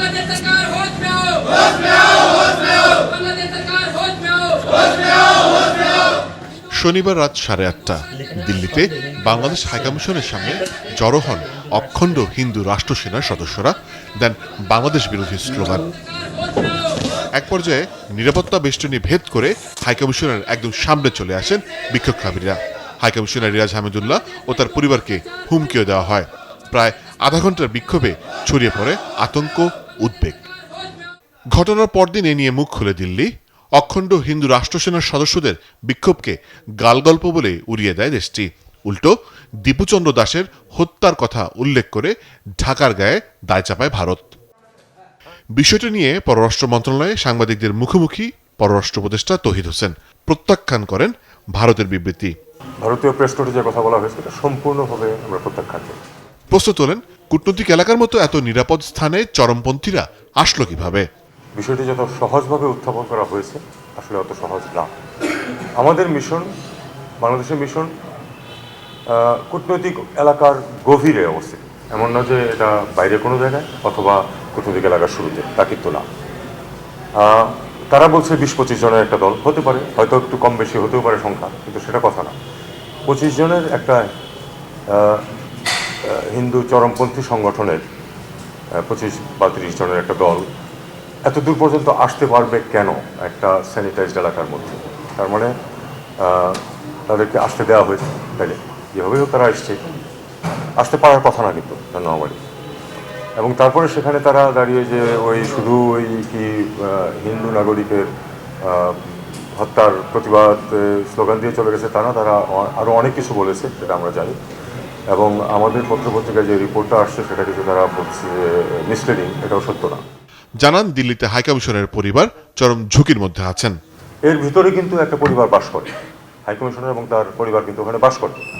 बांग्लादेश सरकार होश में आओ, होश में आओ, होश में आओ, बांग्लादेश सरकार होश में आओ, होश में आओ, होश में आओ। শনিবার রাত 8:30 দিল্লিতে বাংলাদেশ হাইকমিশনের সামনে জড়ো হন অখণ্ড হিন্দু রাষ্ট্র সেনার সদস্যরা, দেন বাংলাদেশ বিরোধী স্লোগান। এক পর্যায়ে নিরাপত্তা বেষ্টনী ভেদ করে হাইকমিশনের একদম সামনে চলে আসেন বিক্ষোভকারীরা। হাইকমিশনার রিয়াজ হামিদুল্লাহ ও তার পরিবারকে হুমকিও দেওয়া হয়। প্রায় আধা ঘন্টার বিক্ষোভে ছড়িয়ে পড়ে আতঙ্ক, উদ্বেগ। ঘটনার পরদিন এ নিয়ে মুখ খুলে দিল্লি। অখণ্ড হিন্দু রাষ্ট্রসেনার সদস্যদের বিক্ষোভকে গালগল্প বলে উড়িয়ে দেয় দেশটি। উল্টো দীপুচন্দ্র দাসের হত্যার কথা উল্লেখ করে ঢাকার গায়ে দায় চাপায় ভারত। বিষয়টি নিয়ে পররাষ্ট্র মন্ত্রণালয়ে সাংবাদিকদের মুখোমুখি পররাষ্ট্র উপদেষ্টা তৌহিদ হোসেন প্রত্যাখ্যান করেন ভারতের বিবৃতি। ভারতীয় প্রেস নোটে যে কথা বলা হয়েছে এটা সম্পূর্ণভাবে আমরা প্রত্যাখ্যান করি। প্রশ্ন তোলেন, কূটনৈতিক এলাকার মতো এত নিরাপদ স্থানে চরমপন্থীরা আসলো কিভাবে? বিষয়টি যত সহজভাবে উত্থাপন করা হয়েছে আসলে অত সহজ না। আমাদের মিশন, বাংলাদেশের মিশন কূটনৈতিক এলাকার গভীরে অবস্থিত। এমন না যে এটা বাইরে কোনো জায়গায় অথবা কূটনৈতিক এলাকার শুরুতে, তা কিন্তু না। তারা বলছে 20-25 জনের একটা দল হতে পারে, হয়তো একটু কম বেশি হতেও পারে সংখ্যা, কিন্তু সেটা কথা না। 25 জনের একটা হিন্দু চরমপন্থী সংগঠনের 25 বা 30 জনের একটা দল এত দূর পর্যন্ত আসতে পারবে কেন একটা স্যানিটাইজড এলাকার মধ্যে? তার মানে তাদেরকে আসতে দেওয়া হয়েছে, তাইলে যেভাবে হোক তারা আসতে পারার কথা না কিন্তু নর্মালি। এবং তারপরে সেখানে তারা দাঁড়িয়ে যে শুধু হিন্দু নাগরিকের হত্যার প্রতিবাদ স্লোগান দিয়ে চলে গেছে তা না, তারা আরও অনেক কিছু বলেছে, সেটা আমরা জানি। এবং আমাদের পত্রপত্রিকায় যে রিপোর্টটা আসছে সেটা কিছু তারা বলছে মিসলিডিং, এটাও সত্য না। জানান, দিল্লিতে হাইকমিশনের পরিবার চরম ঝুঁকির মধ্যে আছেন। এর ভিতরে কিন্তু একটা পরিবার বাস করে, হাইকমিশনার এবং তার পরিবার কিন্তু ওখানে বাস করে।